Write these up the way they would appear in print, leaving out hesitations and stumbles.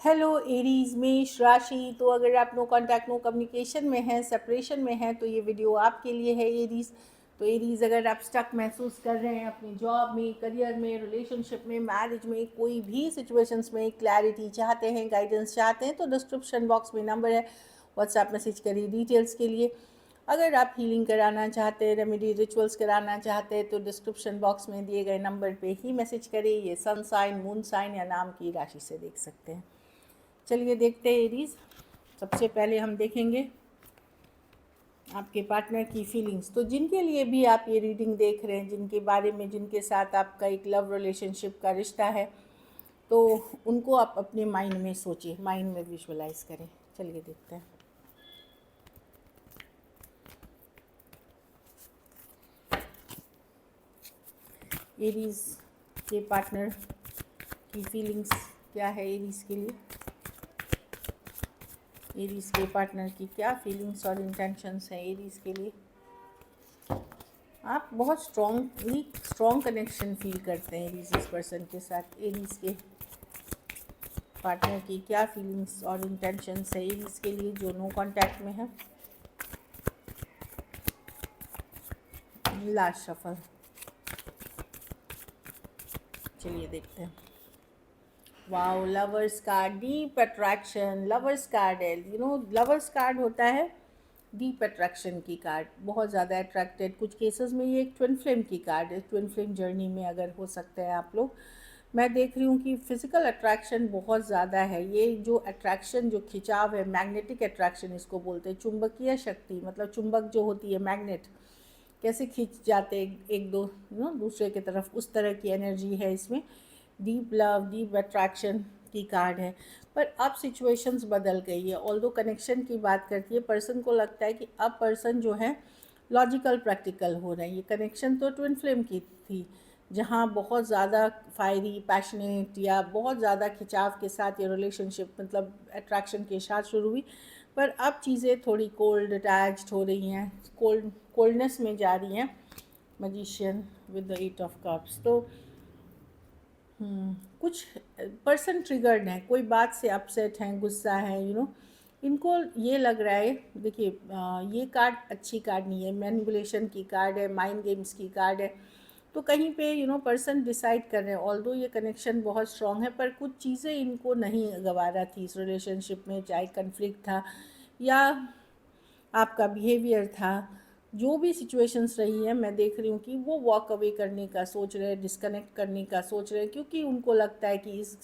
Hello Aries मेष राशि। तो अगर आप नो कांटेक्ट नो कम्युनिकेशन में हैं, सेपरेशन में हैं, तो ये वीडियो आपके लिए है एरीज। तो एरीज, अगर आप स्टक महसूस कर रहे हैं अपनी जॉब में, करियर में, रिलेशनशिप में, मैरिज में, कोई भी सिचुएशंस में क्लैरिटी चाहते हैं, गाइडेंस चाहते हैं, तो डिस्क्रिप्शन बॉक्स में नंबर है, व्हाट्सएप मैसेज करिए डिटेल्स के लिए। अगर आप हीलिंग कराना चाहते हैं, रेमेडी रिचुअल्स कराना चाहते हैं, तो डिस्क्रिप्शन बॉक्स में दिए गए नंबर पे ही मैसेज करिए। ये सन साइन, मून साइन या नाम की राशि से देख सकते हैं। चलिए देखते हैं एरीज। सबसे पहले हम देखेंगे आपके पार्टनर की फीलिंग्स। तो जिनके लिए भी आप ये रीडिंग देख रहे हैं, जिनके बारे में, जिनके साथ आपका एक लव रिलेशनशिप का रिश्ता है, तो उनको आप अपने माइंड में सोचिए, माइंड में विजुअलाइज करें। चलिए देखते हैं। एरीज के पार्टनर की फीलिंग्स क्या है एरीज के लिए। एरीज के पार्टनर की क्या फीलिंग्स और इंटेंशंस हैं एरीज के लिए। आप बहुत स्ट्रॉन्ग कनेक्शन फील करते हैं एरीज इस पर्सन के साथ। एरीज के पार्टनर की क्या फीलिंग्स और इंटेंशंस है एरीज के लिए जो नो कांटेक्ट में है। Last shuffle. चलिए देखते हैं। Wow, lovers card, deep attraction. Lovers card है, लवर्स कार्ड होता है डीप अट्रैक्शन की कार्ड। बहुत ज़्यादा अट्रैक्टेड, कुछ केसेस में ये एक ट्विन फ्लेम की कार्ड है। ट्विन फ्लेम जर्नी में अगर हो सकते हैं आप लोग। मैं देख रही हूँ कि फिजिकल अट्रैक्शन बहुत ज़्यादा है। ये जो अट्रैक्शन, जो खिंचाव है, मैग्नेटिक अट्रैक्शन इसको बोलते हैं। चुंबकीय शक्ति, मतलब चुंबक जो होती है, मैग्नेट कैसे खींच जाते एक दो दूसरे की तरफ, उस तरह की एनर्जी है इसमें। डीप लव, डीप अट्रैक्शन की कार्ड है। पर अब सिचुएशंस बदल गई है। ऑल्दो कनेक्शन की बात करती है, पर्सन को लगता है कि अब पर्सन जो है लॉजिकल प्रैक्टिकल हो रहा है। ये कनेक्शन तो ट्विन फ्लेम की थी, जहाँ बहुत ज़्यादा फायरी, पैशनेट या बहुत ज़्यादा खिंचाव के साथ ये रिलेशनशिप, मतलब अट्रैक्शन के साथ शुरू हुई। पर अब चीज़ें थोड़ी कोल्ड अटैच्ड हो रही हैं, कोल्डनेस में जा रही हैं। Magician with the 8 of cups. तो कुछ पर्सन ट्रिगर्ड हैं, कोई बात से अपसेट हैं, गुस्सा है, इनको ये लग रहा है। देखिए, ये कार्ड अच्छी कार्ड नहीं है, मैनिपुलेशन की कार्ड है, माइंड गेम्स की कार्ड है। तो कहीं पे पर्सन डिसाइड कर रहे हैं, ऑल्दो ये कनेक्शन बहुत स्ट्रांग है, पर कुछ चीज़ें इनको नहीं गवारा थी इस रिलेशनशिप में। चाहे कन्फ्लिक्ट था या आपका बिहेवियर था, जो भी सिचुएशंस रही है, मैं देख रही हूँ कि वो वॉक अवे करने का सोच रहे हैं, डिस्कनेक्ट करने का सोच रहे हैं, क्योंकि उनको लगता है कि इस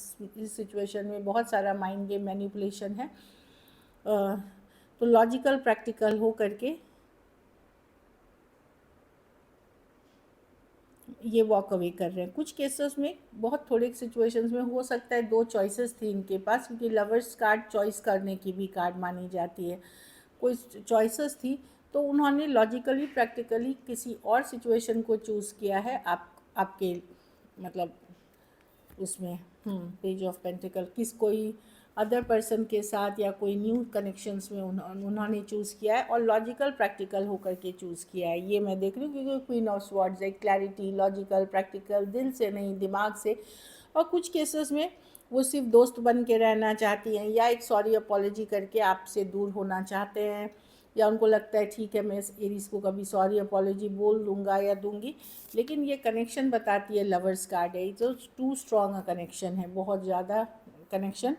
सिचुएशन में बहुत सारा माइंड गेम, मैनिपुलेशन है। तो लॉजिकल प्रैक्टिकल हो करके ये वॉक अवे कर रहे हैं। कुछ केसेस में, बहुत थोड़े सिचुएशंस में हो सकता है दो चॉइसेस थी इनके पास, क्योंकि लवर्स कार्ड चॉइस करने की भी कार्ड मानी जाती है। कोई चॉइसेस थी, तो उन्होंने लॉजिकली प्रैक्टिकली किसी और सिचुएशन को चूज़ किया है। आपके मतलब उसमें पेज ऑफ पेंटिकल, कोई अदर पर्सन के साथ या कोई न्यू कनेक्शंस में उन्होंने चूज़ किया है, और लॉजिकल प्रैक्टिकल होकर के चूज़ किया है। ये मैं देख रही हूँ, क्योंकि क्वीन ऑफ स्वॉर्ड्स है, क्लैरिटी, लॉजिकल प्रैक्टिकल, दिल से नहीं दिमाग से। और कुछ केसेस में वो सिर्फ दोस्त बन के रहना चाहती हैं, या एक सॉरी अपॉलॉजी करके आपसे दूर होना चाहते हैं, या उनको लगता है ठीक है मैं इस एरीज को कभी सॉरी अपॉलॉजी बोल दूंगा या दूंगी। लेकिन ये कनेक्शन बताती है, लवर्स कार्ड है, जो टू स्ट्रॉन्ग कनेक्शन है, बहुत ज़्यादा कनेक्शन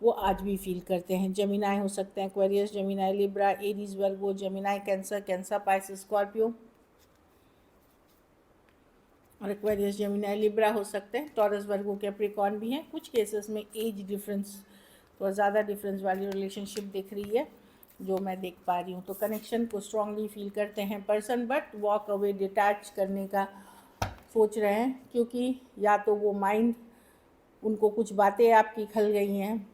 वो आज भी फील करते हैं। जेमिनाई हो सकते हैं, Aquarius, Gemini Libra, Aries, Virgo, Gemini Cancer, Cancer Pisces, Scorpio, और एक्वेरियस, जेमिनाई, लिब्रा हो सकते हैं। टॉरस, वर्गो, कैप्रिकॉर्न भी हैं। कुछ केसेस में एज डिफरेंस, तो ज़्यादा डिफरेंस वाली रिलेशनशिप दिख रही है जो मैं देख पा रही हूँ। तो कनेक्शन को स्ट्रांगली फील करते हैं person, but walk away, detach करने का सोच रहे हैं, क्योंकि या तो वो माइंड, उनको कुछ बातें आपकी खल गई हैं,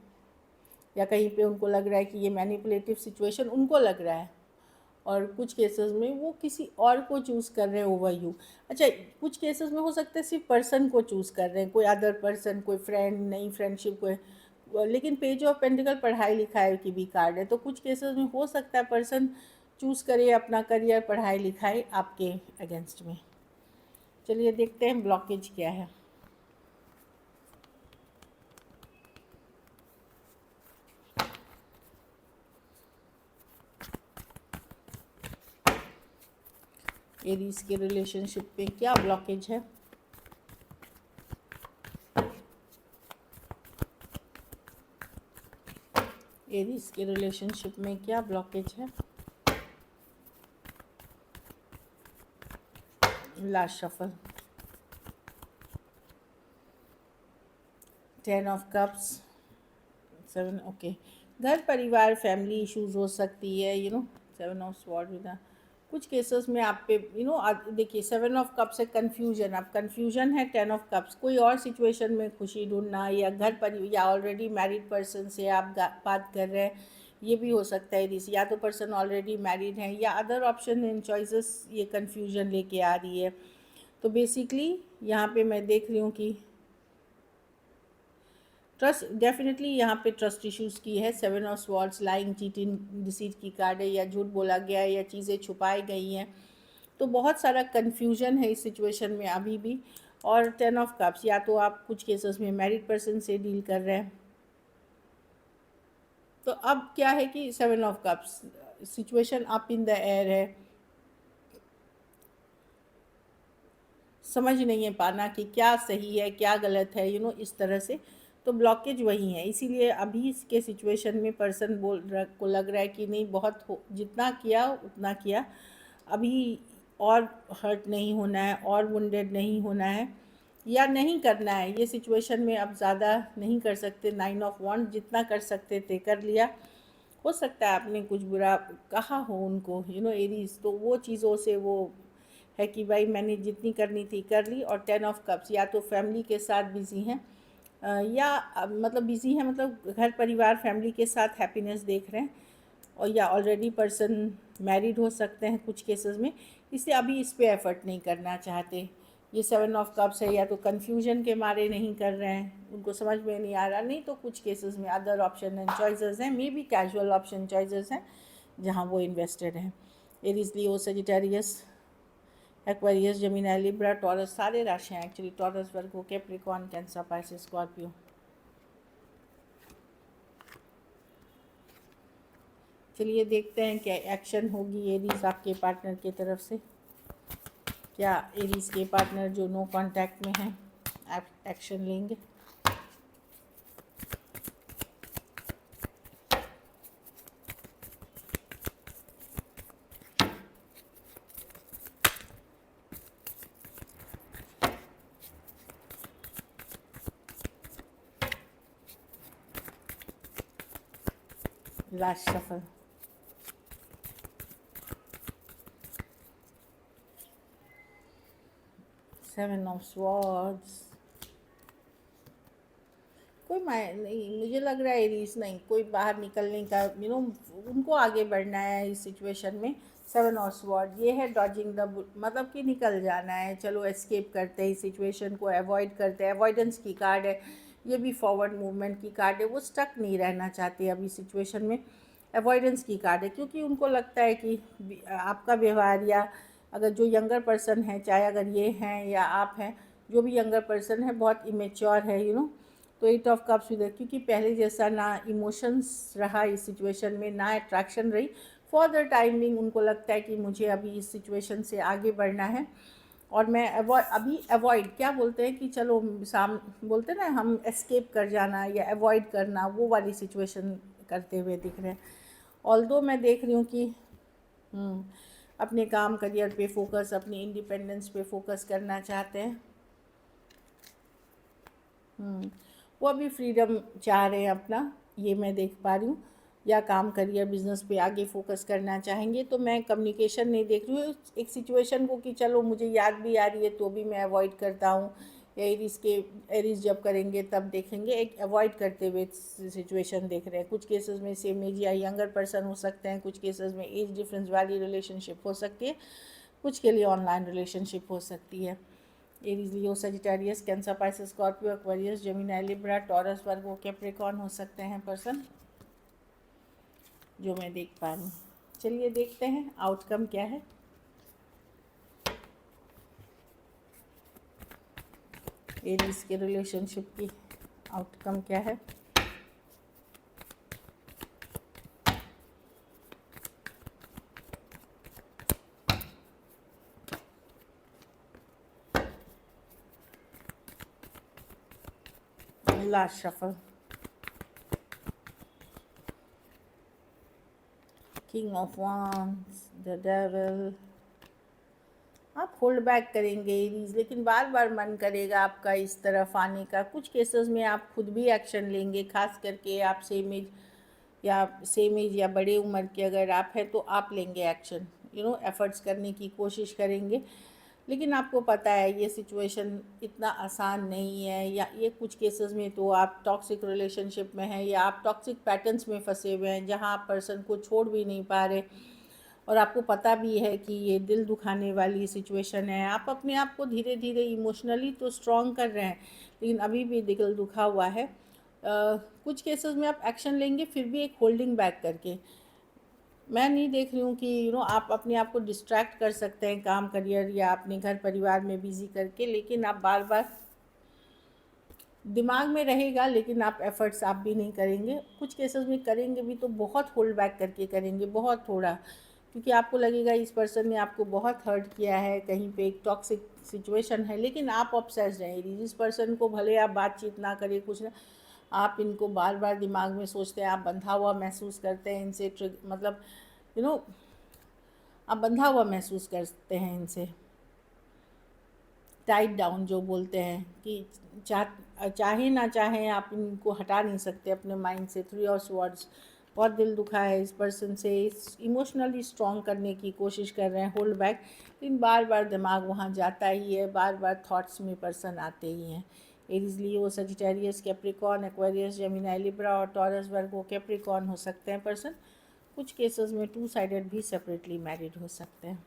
या कहीं पे उनको लग रहा है कि ये मैनिपुलेटिव सिचुएशन उनको लग रहा है, और कुछ केसेस में वो किसी और को चूज़ कर रहे हैं ओवर यू। अच्छा, कुछ केसेस में हो सकता है सिर्फ पर्सन को चूज़ कर रहे हैं, कोई अदर पर्सन, कोई फ्रेंड, नई फ्रेंडशिप, कोई। लेकिन पेज ऑफ पेंटिकल पढ़ाई लिखाई की भी कार्ड है, तो कुछ केसेस में हो सकता है पर्सन चूज़ करे अपना करियर, पढ़ाई लिखाई आपके अगेंस्ट में। चलिए देखते हैं ब्लॉकेज क्या है। एरीज के रिलेशनशिप में क्या ब्लॉकेज है? एरीज के रिलेशनशिप में क्या ब्लॉकेज है? Last shuffle. 10 of cups, 7, okay. घर परिवार फैमिली इश्यूज हो सकती है, 7 ऑफ स्वॉर्ड विद कुछ केसेस में आप पे देखिए 7 ऑफ कप्स है कन्फ्यूजन। अब कन्फ्यूजन है 10 ऑफ कप्स, कोई और सिचुएशन में खुशी ढूंढना, या घर पर या ऑलरेडी मैरिड पर्सन से आप बात कर रहे हैं, ये भी हो सकता है। दिस या तो पर्सन ऑलरेडी मैरिड है, या अदर ऑप्शन इन चॉइसेस ये कन्फ्यूजन लेके आ रही है। तो बेसिकली यहाँ पे मैं देख रही हूँ कि ट्रस्ट डेफिनेटली यहाँ पे ट्रस्ट इश्यूज़ की है। 7 of swords, lying, cheating, deceit की कार्ड है, या झूठ बोला गया है, या चीज़ें छुपाई गई हैं। तो बहुत सारा कन्फ्यूजन है इस सिचुएशन में अभी भी। और 10 ऑफ कप्स, या तो आप कुछ केसेस में मैरिड पर्सन से डील कर रहे हैं। तो अब क्या है कि 7 of cups situation up in the air है, समझ नहीं है पाना कि क्या सही है क्या गलत है, इस तरह से। तो ब्लॉकेज वही है, इसीलिए अभी इसके सिचुएशन में पर्सन को लग रहा है कि नहीं, बहुत जितना किया उतना किया, अभी और हर्ट नहीं होना है, और वुंडेड नहीं होना है, या नहीं करना है। ये सिचुएशन में अब ज़्यादा नहीं कर सकते। 9 ऑफ वॉन्ड, जितना कर सकते थे कर लिया। हो सकता है आपने कुछ बुरा कहा हो उनको, एरीज, तो वो चीज़ों से वो है कि भाई मैंने जितनी करनी थी कर ली। और 10 ऑफ कप्स, या तो फैमिली के साथ बिज़ी हैं, या मतलब बिज़ी हैं मतलब घर परिवार फैमिली के साथ हैप्पीनेस देख रहे हैं, और या ऑलरेडी पर्सन मैरिड हो सकते हैं कुछ केसेस में, इसलिए अभी इस पे एफर्ट नहीं करना चाहते। ये 7 ऑफ कप्स है, या तो कन्फ्यूजन के मारे नहीं कर रहे हैं, उनको समझ में नहीं आ रहा, नहीं तो कुछ केसेस में अदर ऑप्शन एंड चॉइसेस हैं, may be casual option choices हैं जहाँ वो इन्वेस्टेड हैं। Aries, Leo, Sagittarius, Aquarius, Gemini, Libra, Taurus, सारे राशि हैं actually, Taurus, Virgo, Capricorn, Cancer, Pisces, Scorpio. चलिए देखते हैं क्या एक्शन होगी एरीज आपके पार्टनर की तरफ से। क्या एरीज के पार्टनर जो नो कांटेक्ट में हैं एक्शन लेंगे? लास्ट सफल। सेवन ऑफ स्वॉर्ड्स, कोई नहीं, मुझे लग रहा है एरीज नहीं, कोई बाहर निकलने का, उनको आगे बढ़ना है इस सिचुएशन में। 7 ऑफ स्वॉर्ड ये है डॉजिंग द, मतलब कि निकल जाना है, चलो एस्केप करते हैं इस सिचुएशन को, अवॉइड करते हैं। अवॉइडेंस की कार्ड है, ये भी फॉरवर्ड मूवमेंट की कार्ड है, वो स्टक नहीं रहना चाहते अभी सिचुएशन में। अवॉइडेंस की कार्ड है, क्योंकि उनको लगता है कि आपका व्यवहार, या अगर जो यंगर पर्सन है, चाहे अगर ये हैं या आप हैं, जो भी यंगर पर्सन है बहुत इमेच्योर है, तो 8 ऑफ कप्स इधर, क्योंकि पहले जैसा ना इमोशंस रहा इस सिचुएशन में, ना अट्रैक्शन रही। फॉर द टाइमिंग उनको लगता है कि मुझे अभी इस सिचुएशन से आगे बढ़ना है, और मैं अवॉइड क्या बोलते हैं कि चलो बोलते हैं ना हम, एस्केप कर जाना या अवॉइड करना, वो वाली सिचुएशन करते हुए दिख रहे हैं। ऑल्दो मैं देख रही हूँ कि अपने काम करियर पे फोकस, अपनी इंडिपेंडेंस पे फोकस करना चाहते हैं। वो अभी फ्रीडम चाह रहे हैं अपना, ये मैं देख पा रही हूँ, या काम करियर बिजनेस पे आगे फोकस करना चाहेंगे। तो मैं कम्युनिकेशन नहीं देख रही हूँ एक सिचुएशन को कि चलो मुझे याद भी आ रही है तो भी मैं अवॉइड करता हूँ, या एरीज जब करेंगे तब देखेंगे, एक अवॉइड करते हुए सिचुएशन देख रहे हैं। कुछ केसेस में सेम एज या यंगर पर्सन हो सकते हैं, कुछ केसेस में एज डिफरेंस वाली रिलेशनशिप हो सकती है, कुछ के लिए ऑनलाइन रिलेशनशिप हो सकती है। Aries, Leo, Sagittarius, Cancer, Pisces, Scorpio, Aquarius, Gemini, Libra, Taurus, Virgo, Capricorn हो सकते हैं पर्सन, जो मैं देख पा रही हूँ। चलिए देखते हैं आउटकम क्या है। एरीज के रिलेशनशिप की आउटकम क्या है? Last shuffle, king of wands, the devil. आप होल्ड बैक करेंगे एरीज, लेकिन बार बार मन करेगा आपका इस तरफ आने का। कुछ केसेस में आप खुद भी एक्शन लेंगे, खास करके आप सेम एज या बड़े उम्र के अगर आप हैं तो आप लेंगे एक्शन, एफर्ट्स करने की कोशिश करेंगे। लेकिन आपको पता है ये सिचुएशन इतना आसान नहीं है, या ये कुछ केसेस में तो आप टॉक्सिक रिलेशनशिप में हैं या आप टॉक्सिक पैटर्न्स में फंसे हुए हैं जहां आप पर्सन को छोड़ भी नहीं पा रहे, और आपको पता भी है कि ये दिल दुखाने वाली सिचुएशन है। आप अपने आप को धीरे धीरे इमोशनली तो स्ट्रॉन्ग कर रहे हैं, लेकिन अभी भी दिल दुखा हुआ है। कुछ केसेस में आप एक्शन लेंगे फिर भी एक होल्डिंग बैक करके। मैं नहीं देख रही हूँ कि आप अपने आप को डिस्ट्रैक्ट कर सकते हैं काम, करियर या अपने घर परिवार में बिजी करके, लेकिन आप बार बार दिमाग में रहेगा, लेकिन आप एफर्ट्स आप भी नहीं करेंगे। कुछ केसेस में करेंगे भी तो बहुत होल्ड बैक करके करेंगे, बहुत थोड़ा, क्योंकि आपको लगेगा इस पर्सन ने आपको बहुत हर्ट किया है, कहीं पे एक टॉक्सिक सिचुएशन है, लेकिन आप ऑब्सेस्ड हैं। जिस पर्सन को भले आप बातचीत ना करें कुछ ना, आप इनको बार बार दिमाग में सोचते हैं, आप बंधा हुआ महसूस करते हैं इनसे, मतलब आप बंधा हुआ महसूस करते हैं इनसे, टाइट डाउन जो बोलते हैं कि चाहे ना चाहें आप इनको हटा नहीं सकते अपने माइंड से। 3 ऑफ स्वॉर्ड्स, बहुत दिल दुखा है इस पर्सन से, इमोशनली स्ट्रॉन्ग करने की कोशिश कर रहे हैं, होल्ड बैक, लेकिन बार बार दिमाग वहाँ जाता ही है, बार बार थॉट्स में पर्सन आते ही हैं। Aries, Leo, Sagittarius, Capricorn, Aquarius, Gemini, Libra और टॉरस, वर्गो, कैप्रिकॉर्न हो सकते हैं पर्सन। कुछ केसेस में 2 साइडेड भी सेपरेटली मैरिड हो सकते हैं।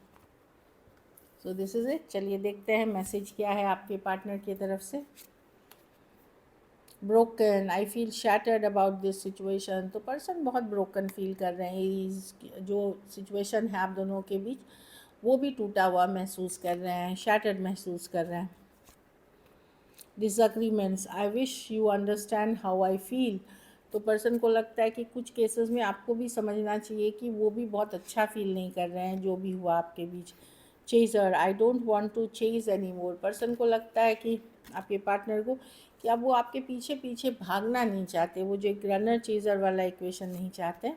So this is it. चलिए देखते हैं मैसेज क्या है आपके पार्टनर की तरफ से। Broken, I feel shattered about this situation. तो पर्सन बहुत ब्रोकन फील कर रहे हैं, जो सिचुएशन है आप दोनों के बीच वो भी टूटा हुआ महसूस कर रहे हैं, शैटर्ड महसूस कर रहे हैं। Disagreements, I wish you understand how I feel. तो पर्सन को लगता है कि कुछ केसेस में आपको भी समझना चाहिए कि वो भी बहुत अच्छा फील नहीं कर रहे हैं जो भी हुआ आपके बीच। Chaser, I don't want to chase any more. Person को लगता है कि आपके पार्टनर को कि अब वो आपके पीछे पीछे भागना नहीं चाहते, वो जो एक रनर चेजर वाला इक्वेशन नहीं चाहते।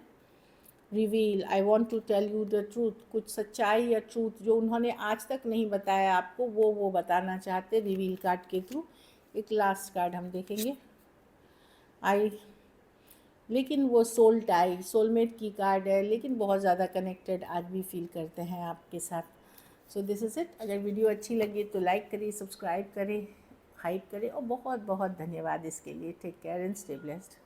Reveal, I want to tell you the truth. कुछ सच्चाई या ट्रूथ जो उन्होंने आज तक नहीं बताया आपको वो बताना चाहते रिवील कार्ड के थ्रू। एक लास्ट कार्ड हम देखेंगे, आई, लेकिन वो सोल टाई, सोलमेट की कार्ड है, लेकिन बहुत ज़्यादा कनेक्टेड आज भी फील करते हैं आपके साथ। So this is it. अगर वीडियो अच्छी लगी तो लाइक करिए, सब्सक्राइब करें, हाइप करें, और बहुत बहुत धन्यवाद इसके लिए। Take care and stay blessed.